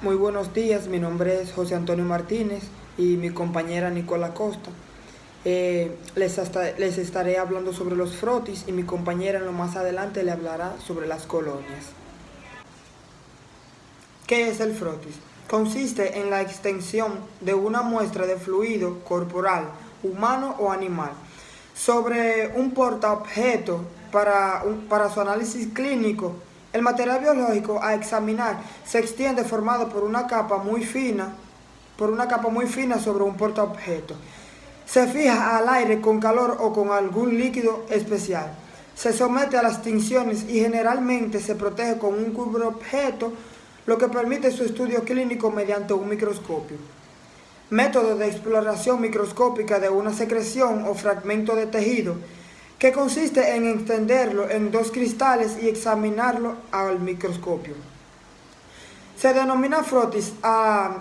Muy buenos días, mi nombre es José Antonio Martínez y mi compañera Nicola Costa. Les estaré hablando sobre los frotis y mi compañera en lo más adelante le hablará sobre las colonias. ¿Qué es el frotis? Consiste en la extensión de una muestra de fluido corporal, humano o animal, sobre un portaobjeto para su análisis clínico. El material biológico a examinar se extiende formado por una capa muy fina sobre un portaobjeto. Se fija al aire con calor o con algún líquido especial. Se somete a las tinciones y generalmente se protege con un cubreobjeto, lo que permite su estudio clínico mediante un microscopio. Método de exploración microscópica de una secreción o fragmento de tejido, que consiste en extenderlo en dos cristales y examinarlo al microscopio. Se denomina frotis a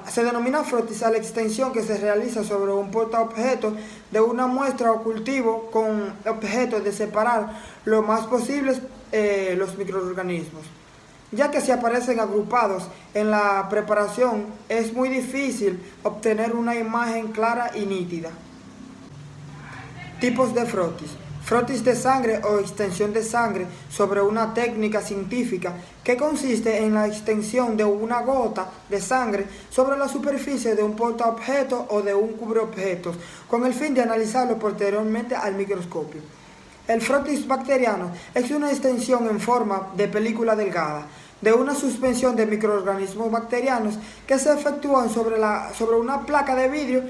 la extensión que se realiza sobre un portaobjeto de una muestra o cultivo con objeto de separar lo más posible los microorganismos. Ya que si aparecen agrupados en la preparación, es muy difícil obtener una imagen clara y nítida. Tipos de frotis. Frotis de sangre o extensión de sangre sobre una técnica científica que consiste en la extensión de una gota de sangre sobre la superficie de un portaobjeto o de un cubreobjetos con el fin de analizarlo posteriormente al microscopio. El frotis bacteriano es una extensión en forma de película delgada de una suspensión de microorganismos bacterianos que se efectúan sobre una placa de vidrio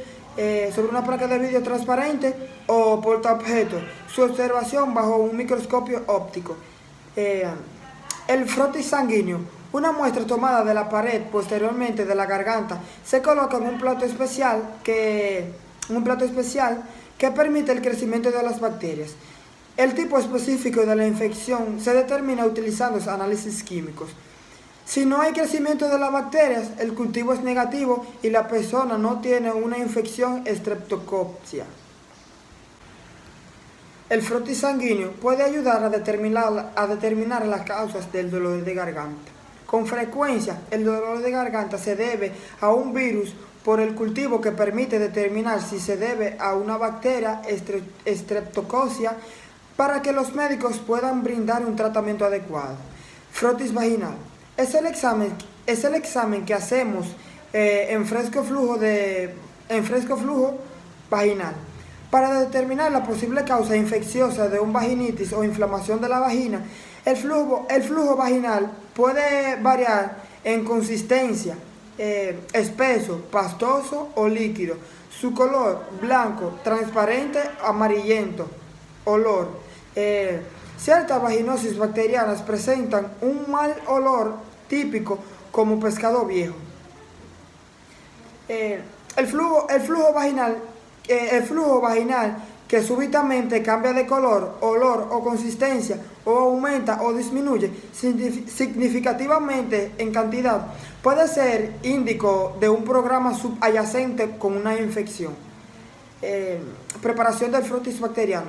transparente o portaobjeto. Su observación bajo un microscopio óptico. El frotis sanguíneo. Una muestra tomada de la pared posteriormente de la garganta se coloca en un plato especial que permite el crecimiento de las bacterias. El tipo específico de la infección se determina utilizando análisis químicos. Si no hay crecimiento de las bacterias, el cultivo es negativo y la persona no tiene una infección streptococcus. El frotis sanguíneo puede ayudar a determinar las causas del dolor de garganta. Con frecuencia, el dolor de garganta se debe a un virus por el cultivo que permite determinar si se debe a una bacteria streptococcus para que los médicos puedan brindar un tratamiento adecuado. Frotis vaginal. Es el examen que hacemos en fresco flujo vaginal para determinar la posible causa infecciosa de un vaginitis o inflamación de la vagina. El flujo vaginal puede variar en consistencia, espeso, pastoso o líquido. Su color, blanco, transparente, amarillento. Olor. Ciertas vaginosis bacterianas presentan un mal olor típico como pescado viejo. El flujo vaginal que súbitamente cambia de color, olor o consistencia o aumenta o disminuye significativamente en cantidad puede ser índico de un programa subyacente con una infección. Preparación del frotis bacteriano.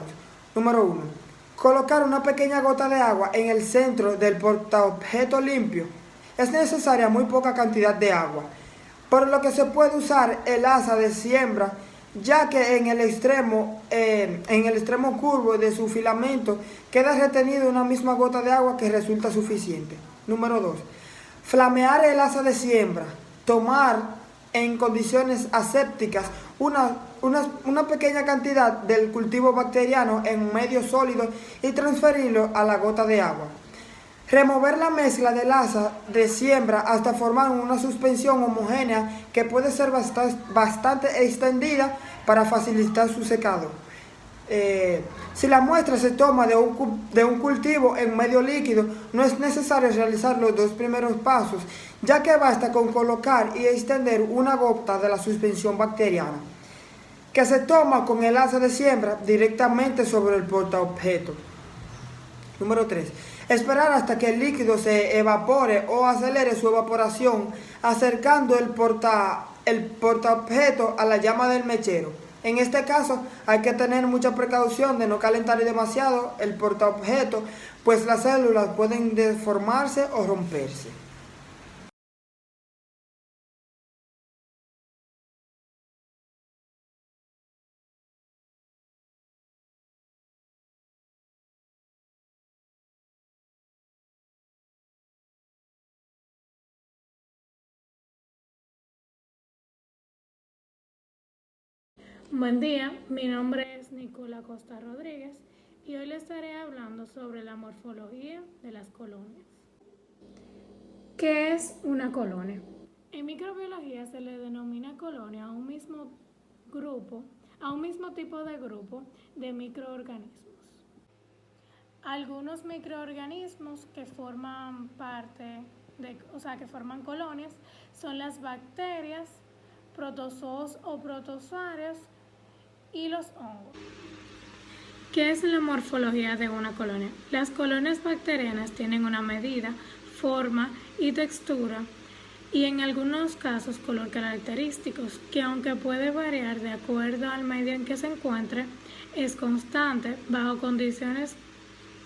Número 1. Colocar una pequeña gota de agua en el centro del portaobjeto limpio. Es necesaria muy poca cantidad de agua, por lo que se puede usar el asa de siembra, ya que en el extremo curvo de su filamento queda retenida una misma gota de agua que resulta suficiente. Número 2. Flamear el asa de siembra. Tomar en condiciones asépticas una pequeña cantidad del cultivo bacteriano en medio sólido y transferirlo a la gota de agua. Remover la mezcla del asa de siembra hasta formar una suspensión homogénea que puede ser bastante extendida para facilitar su secado. Si la muestra se toma de un cultivo en medio líquido, no es necesario realizar los dos primeros pasos, ya que basta con colocar y extender una gota de la suspensión bacteriana, que se toma con el asa de siembra directamente sobre el portaobjeto. Número 3. Esperar hasta que el líquido se evapore o acelere su evaporación, acercando el portaobjeto a la llama del mechero. En este caso, hay que tener mucha precaución de no calentar demasiado el portaobjeto, pues las células pueden deformarse o romperse. Buen día, mi nombre es Nicola Costa Rodríguez y hoy les estaré hablando sobre la morfología de las colonias. ¿Qué es una colonia? En microbiología se le denomina colonia a un mismo tipo de grupo de microorganismos. Algunos microorganismos que forman que forman colonias son las bacterias, protozoos o protozoarios y los hongos. ¿Qué es la morfología de una colonia? Las colonias bacterianas tienen una medida, forma y textura y en algunos casos color característicos que aunque puede variar de acuerdo al medio en que se encuentre, es constante bajo condiciones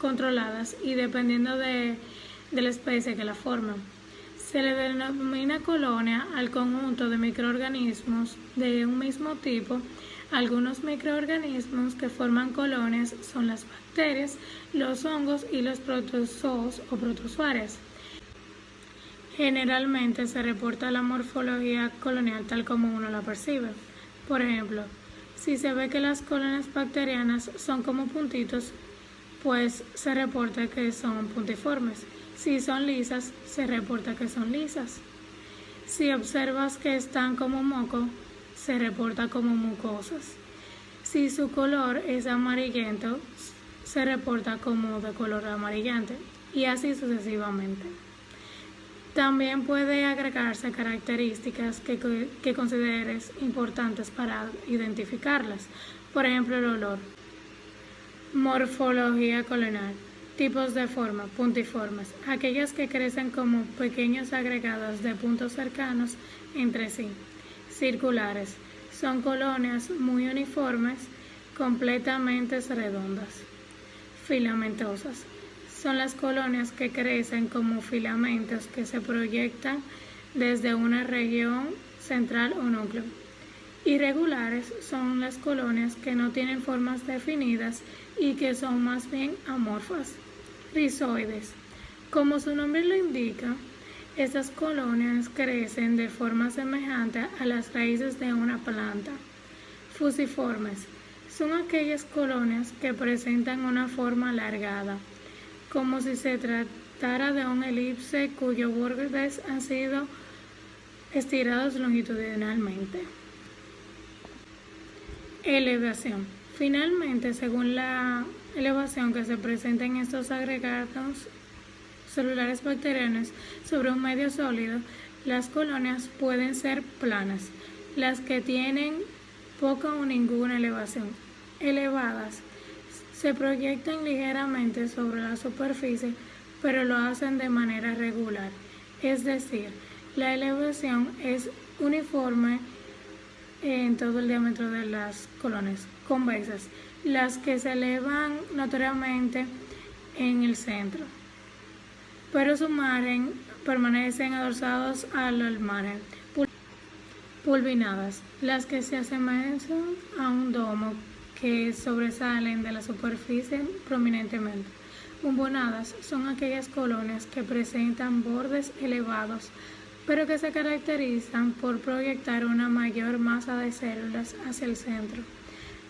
controladas y dependiendo de la especie que la forma. Se le denomina colonia al conjunto de microorganismos de un mismo tipo. Algunos microorganismos que forman colonias son las bacterias, los hongos y los protozoos o protozoarios. Generalmente se reporta la morfología colonial tal como uno la percibe. Por ejemplo, si se ve que las colonias bacterianas son como puntitos, pues se reporta que son puntiformes. Si son lisas, se reporta que son lisas. Si observas que están como moco, se reporta como mucosas. Si su color es amarillento, se reporta como de color amarillante y así sucesivamente. También puede agregarse características que consideres importantes para identificarlas. Por ejemplo, el olor. Morfología colonial. Tipos de forma, puntiformes, aquellas que crecen como pequeños agregados de puntos cercanos entre sí. Circulares, son colonias muy uniformes, completamente redondas. Filamentosas, son las colonias que crecen como filamentos que se proyectan desde una región central o núcleo. Irregulares son las colonias que no tienen formas definidas y que son más bien amorfas. Rizoides. Como su nombre lo indica, estas colonias crecen de forma semejante a las raíces de una planta. Fusiformes. Son aquellas colonias que presentan una forma alargada, como si se tratara de un elipse cuyos bordes han sido estirados longitudinalmente. Elevación. Finalmente, según la elevación que se presenta en estos agregados celulares bacterianos sobre un medio sólido, las colonias pueden ser planas, las que tienen poca o ninguna elevación. Elevadas se proyectan ligeramente sobre la superficie, pero lo hacen de manera regular, es decir, la elevación es uniforme en todo el diámetro de las colonias. Convexas, las que se elevan notoriamente en el centro, pero su margen permanecen adosados al margen. Pulvinadas, las que se asemejan a un domo que sobresalen de la superficie prominentemente. Umbonadas son aquellas colonias que presentan bordes elevados, pero que se caracterizan por proyectar una mayor masa de células hacia el centro,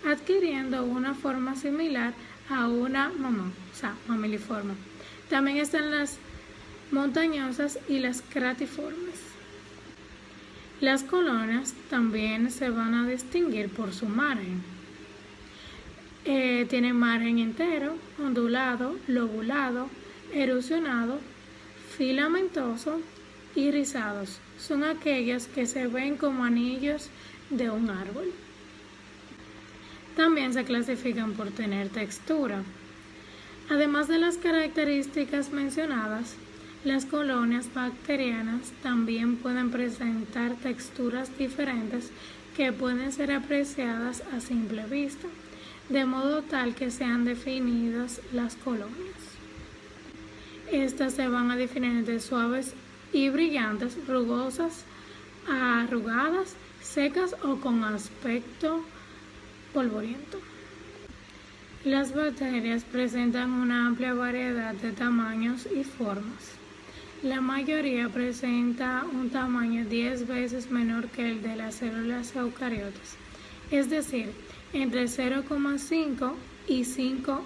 adquiriendo una forma similar a una mamiliforme. También están las montañosas y las cratiformes. Las colonias también se van a distinguir por su margen. Tienen margen entero, ondulado, lobulado, erosionado, filamentoso y rizados. Son aquellas que se ven como anillos de un árbol. También se clasifican por tener textura. Además de las características mencionadas, las colonias bacterianas también pueden presentar texturas diferentes que pueden ser apreciadas a simple vista, de modo tal que sean definidas las colonias. Estas se van a definir entre suaves y brillantes, rugosas, arrugadas, secas o con aspecto polvoriento. Las bacterias presentan una amplia variedad de tamaños y formas. La mayoría presenta un tamaño 10 veces menor que el de las células eucariotas es decir, entre 0,5 y 5,1.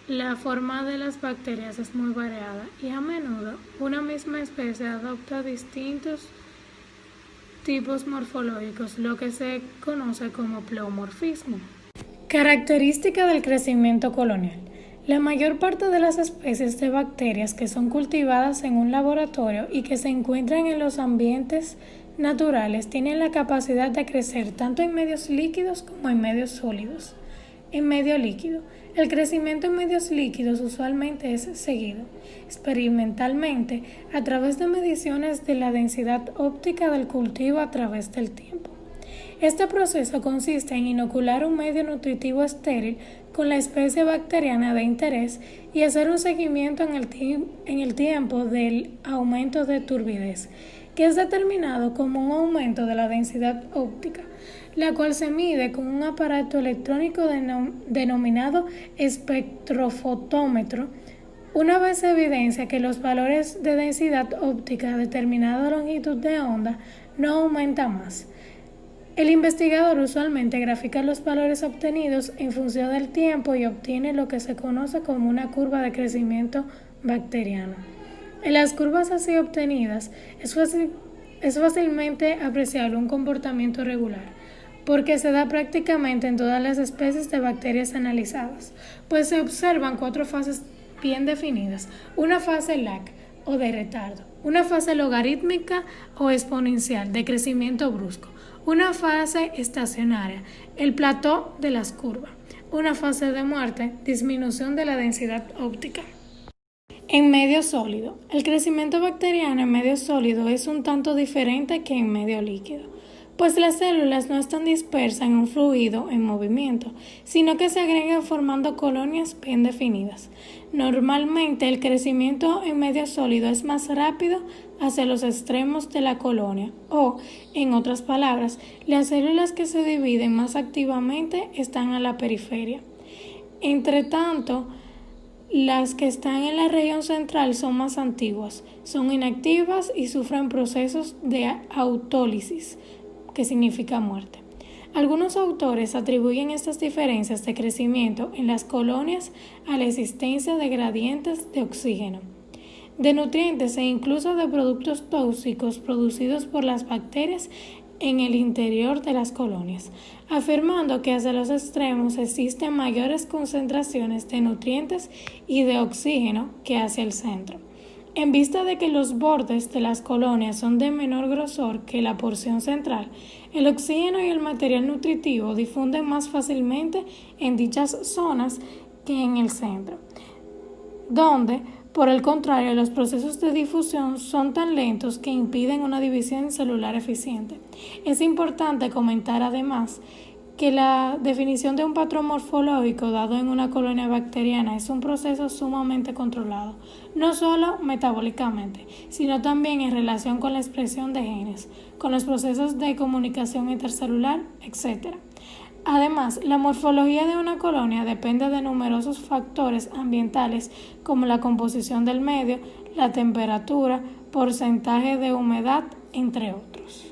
La forma de las bacterias es muy variada y a menudo una misma especie adopta distintos tipos morfológicos, lo que se conoce como pleomorfismo. Característica del crecimiento colonial. La mayor parte de las especies de bacterias que son cultivadas en un laboratorio y que se encuentran en los ambientes naturales tienen la capacidad de crecer tanto en medios líquidos como en medios sólidos. En medio líquido. El crecimiento en medios líquidos usualmente es seguido, experimentalmente, a través de mediciones de la densidad óptica del cultivo a través del tiempo. Este proceso consiste en inocular un medio nutritivo estéril con la especie bacteriana de interés y hacer un seguimiento en el tiempo del aumento de turbidez, que es determinado como un aumento de la densidad óptica, la cual se mide con un aparato electrónico denominado espectrofotómetro. Una vez se evidencia que los valores de densidad óptica a determinada longitud de onda no aumentan más, el investigador usualmente grafica los valores obtenidos en función del tiempo y obtiene lo que se conoce como una curva de crecimiento bacteriano. En las curvas así obtenidas es fácilmente apreciable un comportamiento regular, porque se da prácticamente en todas las especies de bacterias analizadas, pues se observan 4 fases bien definidas: una fase lag o de retardo, una fase logarítmica o exponencial de crecimiento brusco, una fase estacionaria, el plató de las curvas, una fase de muerte, disminución de la densidad óptica. En medio sólido. El crecimiento bacteriano en medio sólido es un tanto diferente que en medio líquido, pues las células no están dispersas en un fluido en movimiento, sino que se agregan formando colonias bien definidas. Normalmente el crecimiento en medio sólido es más rápido hacia los extremos de la colonia o, en otras palabras, las células que se dividen más activamente están a la periferia. Entre tanto, las que están en la región central son más antiguas, son inactivas y sufren procesos de autólisis, que significa muerte. Algunos autores atribuyen estas diferencias de crecimiento en las colonias a la existencia de gradientes de oxígeno, de nutrientes e incluso de productos tóxicos producidos por las bacterias en el interior de las colonias, afirmando que hacia los extremos existen mayores concentraciones de nutrientes y de oxígeno que hacia el centro. En vista de que los bordes de las colonias son de menor grosor que la porción central, el oxígeno y el material nutritivo difunden más fácilmente en dichas zonas que en el centro, donde, por el contrario, los procesos de difusión son tan lentos que impiden una división celular eficiente. Es importante comentar además que la definición de un patrón morfológico dado en una colonia bacteriana es un proceso sumamente controlado, no solo metabólicamente, sino también en relación con la expresión de genes, con los procesos de comunicación intercelular, etc. Además, la morfología de una colonia depende de numerosos factores ambientales como la composición del medio, la temperatura, porcentaje de humedad, entre otros.